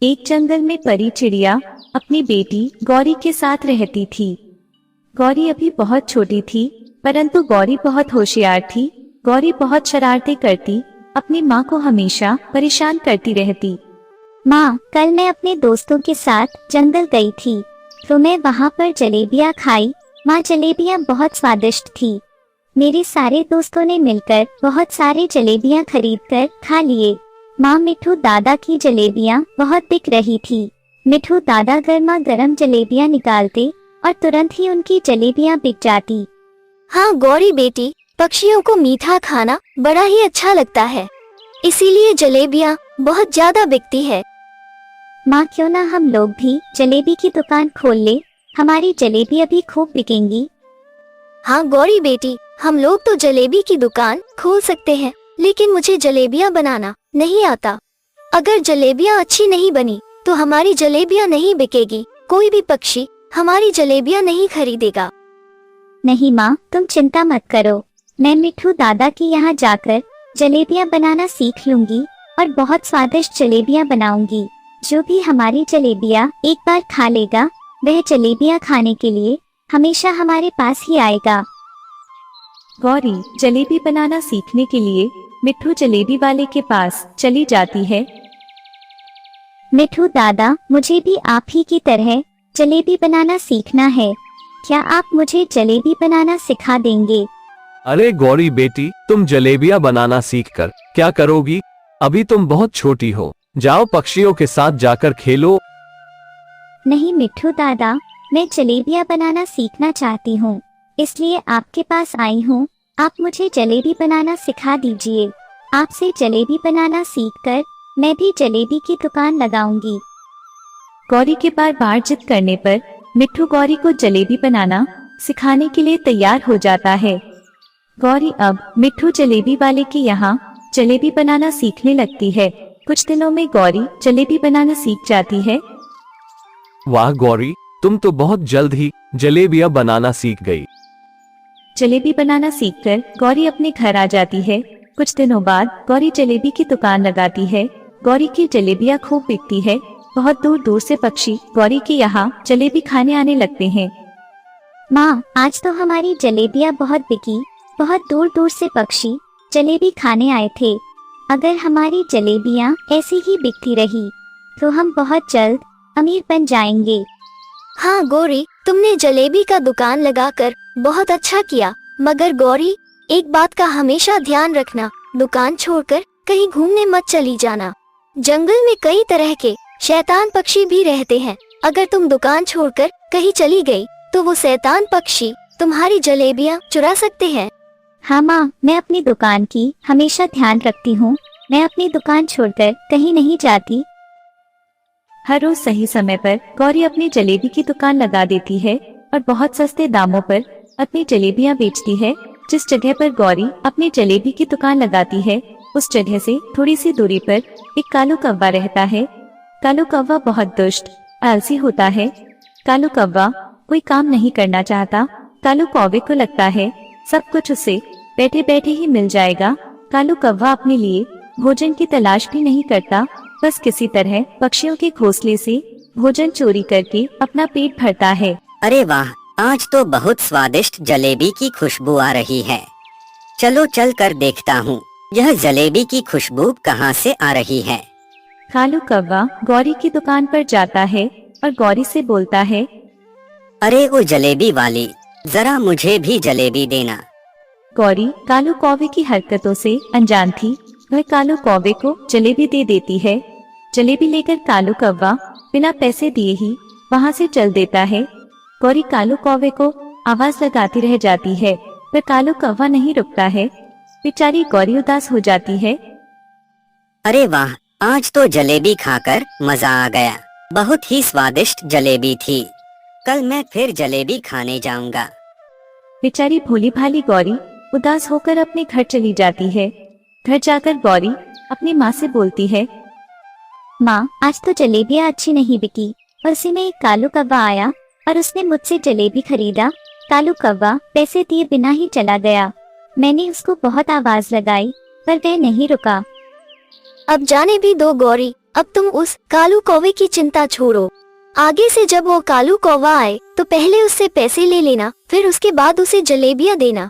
एक जंगल में परी चिड़िया अपनी बेटी गौरी के साथ रहती थी। गौरी अभी बहुत छोटी थी, परंतु गौरी बहुत होशियार थी। गौरी बहुत शरारतें करती, अपनी माँ को हमेशा परेशान करती रहती। माँ, कल मैं अपने दोस्तों के साथ जंगल गई थी, तो मैं वहाँ पर जलेबियाँ खाई। माँ, जलेबियाँ बहुत स्वादिष्ट थी। मेरे सारे दोस्तों ने मिलकर बहुत सारी जलेबियाँ खरीद कर खा लिए। माँ, मिठू दादा की जलेबियाँ बहुत बिक रही थी। मिठू दादा गर्मा गर्म जलेबियाँ निकालते और तुरंत ही उनकी जलेबियाँ बिक जाती। हाँ गौरी बेटी, पक्षियों को मीठा खाना बड़ा ही अच्छा लगता है, इसीलिए जलेबियाँ बहुत ज्यादा बिकती है। माँ, क्यों ना हम लोग भी जलेबी की दुकान खोल ले, हमारी जलेबियाँ भी खूब बिकेंगी। हाँ गौरी बेटी, हम लोग तो जलेबी की दुकान खोल सकते हैं, लेकिन मुझे जलेबियाँ बनाना नहीं आता। अगर जलेबियाँ अच्छी नहीं बनी तो हमारी जलेबियाँ नहीं बिकेगी, कोई भी पक्षी हमारी जलेबियाँ नहीं खरीदेगा। नहीं माँ, तुम चिंता मत करो, मैं मिठू दादा की यहाँ जाकर जलेबियाँ बनाना सीख लूंगी और बहुत स्वादिष्ट जलेबियाँ बनाऊंगी। जो भी हमारी जलेबियाँ एक बार खा लेगा, वह जलेबियाँ खाने के लिए हमेशा हमारे पास ही आएगा। गौरी जलेबी बनाना सीखने के लिए मिट्ठू जलेबी वाले के पास चली जाती है। मिठू दादा, मुझे भी आप ही की तरह जलेबी बनाना सीखना है, क्या आप मुझे जलेबी बनाना सिखा देंगे? अरे गौरी बेटी, तुम जलेबियाँ बनाना सीखकर क्या करोगी? अभी तुम बहुत छोटी हो, जाओ पक्षियों के साथ जाकर खेलो। नहीं मिठू दादा, मैं जलेबियाँ बनाना सीखना चाहती हूँ, इसलिए आपके पास आई हूँ। आप मुझे जलेबी बनाना सिखा दीजिए। आपसे जलेबी बनाना सीखकर मैं भी जलेबी की दुकान लगाऊंगी। गौरी के बार जिद करने पर मिट्ठू गौरी को जलेबी बनाना सिखाने के लिए तैयार हो जाता है। गौरी अब मिट्ठू जलेबी वाले के यहाँ जलेबी बनाना सीखने लगती है। कुछ दिनों में गौरी जलेबी बनाना सीख जाती है। वाह गौरी, तुम तो बहुत जल्द ही जलेबियाँ बनाना सीख गई। जलेबी बनाना सीखकर गौरी अपने घर आ जाती है। कुछ दिनों बाद गौरी जलेबी की दुकान लगाती है। गौरी की जलेबियाँ खूब बिकती है। बहुत दूर दूर से पक्षी गौरी के यहाँ जलेबी खाने आने लगते हैं। माँ, आज तो हमारी जलेबियाँ बहुत बिकी। बहुत दूर दूर से पक्षी जलेबी खाने आए थे। अगर हमारी जलेबियाँ ऐसी ही बिकती रही तो हम बहुत जल्द अमीर बन जाएंगे। हाँ गौरी, तुमने जलेबी का दुकान लगाकर बहुत अच्छा किया, मगर गौरी एक बात का हमेशा ध्यान रखना, दुकान छोड़कर कहीं घूमने मत चली जाना। जंगल में कई तरह के शैतान पक्षी भी रहते हैं। अगर तुम दुकान छोड़कर कहीं चली गई तो वो शैतान पक्षी तुम्हारी जलेबियाँ चुरा सकते हैं। हाँ माँ, मैं अपनी दुकान की हमेशा ध्यान रखती हूँ। मैं अपनी दुकान छोड़कर कहीं नहीं जाती। हर रोज सही समय पर गौरी अपनी जलेबी की दुकान लगा देती है और बहुत सस्ते दामों पर अपनी जलेबियाँ बेचती है। जिस जगह पर गौरी अपनी जलेबी की दुकान लगाती है, उस जगह से थोड़ी सी दूरी पर एक कालू कौवा रहता है। कालू कौवा बहुत दुष्ट आलसी होता है। कालू कौवा कोई काम नहीं करना चाहता। कालू कौवे को लगता है सब कुछ उसे बैठे बैठे ही मिल जाएगा। कालू कौवा अपने लिए भोजन की तलाश भी नहीं करता, बस किसी तरह पक्षियों के घोंसले से भोजन चोरी करके अपना पेट भरता है। अरे वाह, आज तो बहुत स्वादिष्ट जलेबी की खुशबू आ रही है। चलो चल कर देखता हूँ, यह जलेबी की खुशबू कहाँ से आ रही है। कालू कौवा गौरी की दुकान पर जाता है और गौरी से बोलता है, अरे वो जलेबी वाली, जरा मुझे भी जलेबी देना। गौरी कालू कौवे की हरकतों से अनजान थी। वह कालू कौवे को जलेबी दे देती है। जलेबी लेकर कालू कौवा बिना पैसे दिए ही वहाँ से चल देता है। गौरी कालू कौवे को आवाज लगाती रह जाती है, पर कालू कौवा नहीं रुकता है। बेचारी गौरी उदास हो जाती है। अरे वाह, आज तो जलेबी खाकर मजा आ गया। बहुत ही स्वादिष्ट जलेबी थी। कल मैं फिर जलेबी खाने जाऊंगा। बेचारी भोली भाली गौरी उदास होकर अपने घर चली जाती है। घर जाकर गौरी अपनी माँ से बोलती है, माँ, आज तो जलेबियाँ अच्छी नहीं बिकी। और उसी में एक कालू कौवा आया और उसने मुझसे जलेबी खरीदा। कालू कौवा पैसे दिए बिना ही चला गया। मैंने उसको बहुत आवाज लगाई, पर वह नहीं रुका। अब जाने भी दो गौरी, अब तुम उस कालू कौवे की चिंता छोड़ो। आगे से जब वो कालू कौवा आए तो पहले उससे पैसे ले लेना, फिर उसके बाद उसे जलेबियाँ देना।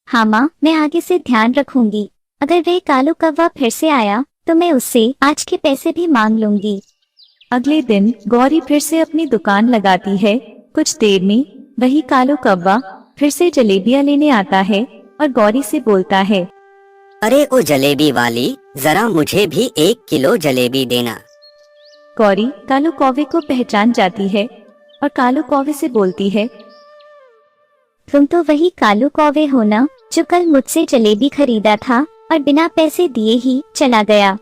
हाँ माँ, मैं आगे से ध्यान रखूंगी। अगर वह कालू कौवा फिर से आया तो मैं उससे आज के पैसे भी मांग लूंगी। अगले दिन गौरी फिर से अपनी दुकान लगाती है। कुछ देर में वही कालू कौवा फिर से जलेबियाँ लेने आता है और गौरी से बोलता है, अरे ओ जलेबी वाली, जरा मुझे भी 1 किलो जलेबी देना। गौरी कालू कौवे को पहचान जाती है और कालू कौवे से बोलती है, तुम तो वही कालू कौवे हो ना, जो कल मुझसे जलेबी खरीदा था और बिना पैसे दिए ही चला गया।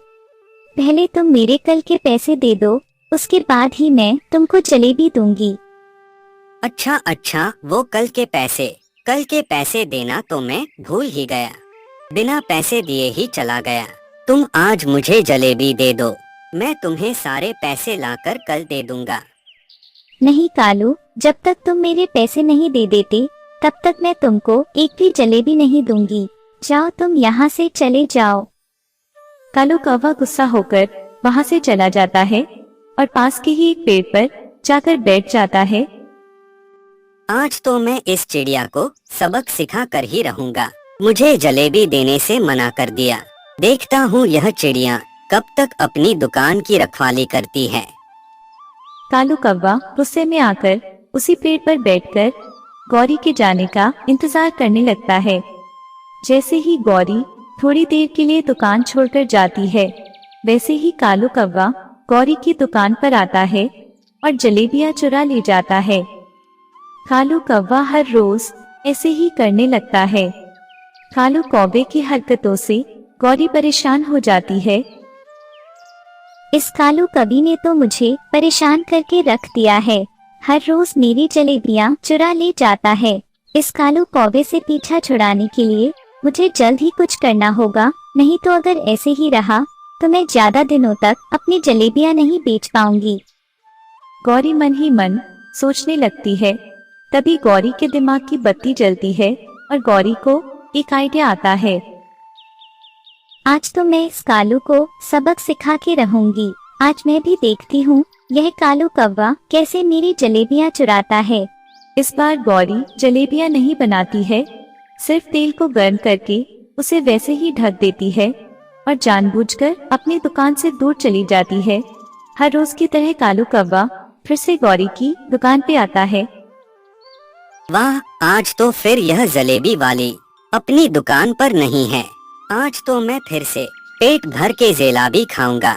पहले तुम मेरे कल के पैसे दे दो, उसके बाद ही मैं तुमको जलेबी दूंगी। अच्छा अच्छा, वो कल के पैसे देना तो मैं भूल ही गया। बिना पैसे दिए ही चला गया। तुम आज मुझे जलेबी दे दो, मैं तुम्हें सारे पैसे लाकर कल दे दूंगा। नहीं कालू, जब तक तुम मेरे पैसे नहीं दे देते तब तक मैं तुमको एक भी जलेबी नहीं दूंगी। जाओ, तुम यहाँ से चले जाओ। कालू कौवा गुस्सा होकर वहाँ से चला जाता है और पास के ही एक पेड़ पर जाकर बैठ जाता है। आज तो मैं इस चिड़िया को सबक सिखा कर ही रहूंगा। मुझे जलेबी देने से मना कर दिया। देखता हूँ यह चिड़िया कब तक अपनी दुकान की रखवाली करती है। कालू कौवा गुस्से में आकर उसी पेड़ पर बैठकर गौरी के जाने का इंतजार करने लगता है। जैसे ही गौरी थोड़ी देर के लिए दुकान छोड़कर जाती है, वैसे ही कालू कौवा गौरी की दुकान पर आता है और जलेबियां चुरा ले जाता है। कालू कौवा हर रोज ऐसे ही करने लगता है। कालू कौवे की हरकतों से गौरी परेशान हो जाती है। इस कालू कवि ने तो मुझे परेशान करके रख दिया है। हर रोज मेरी जलेबियां चुरा ले जाता है। इस कालू कौवे से पीछा छुड़ाने के लिए मुझे जल्द ही कुछ करना होगा, नहीं तो अगर ऐसे ही रहा तो मैं ज्यादा दिनों तक अपनी जलेबियां नहीं बेच पाऊंगी। गौरी मन ही मन सोचने लगती है। तभी गौरी के दिमाग की बत्ती जलती है और गौरी को एक आइडिया आता है। आज तो मैं इस कालू को सबक सिखा के रहूंगी। आज मैं भी देखती हूँ यह कालू कौवा कैसे मेरी जलेबियां चुराता है। इस बार गौरी जलेबियां नहीं बनाती है, सिर्फ तेल को गर्म करके उसे वैसे ही ढक देती है और जानबूझकर अपनी दुकान से दूर चली जाती है। हर रोज की तरह कालू कौवा फिर से गौरी की दुकान पे आता है। वाह, आज तो फिर यह जलेबी वाली अपनी दुकान पर नहीं है। आज तो मैं फिर से पेट भर के जलेबी खाऊंगा।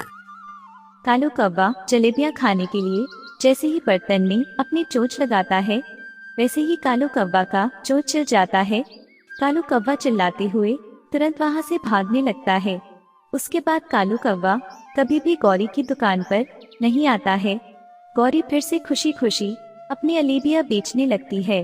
कालू कौवा जलेबियां खाने के लिए जैसे ही बर्तन में अपनी चोंच लगाता है, वैसे ही कालू कौवा का चोंच चिर जाता है। कालू कौवा चिल्लाते हुए तुरंत वहां से भागने लगता है। उसके बाद कालू कौवा कभी भी गौरी की दुकान पर नहीं आता है। गौरी फिर से खुशी खुशी अपनी जलेबियां बेचने लगती है।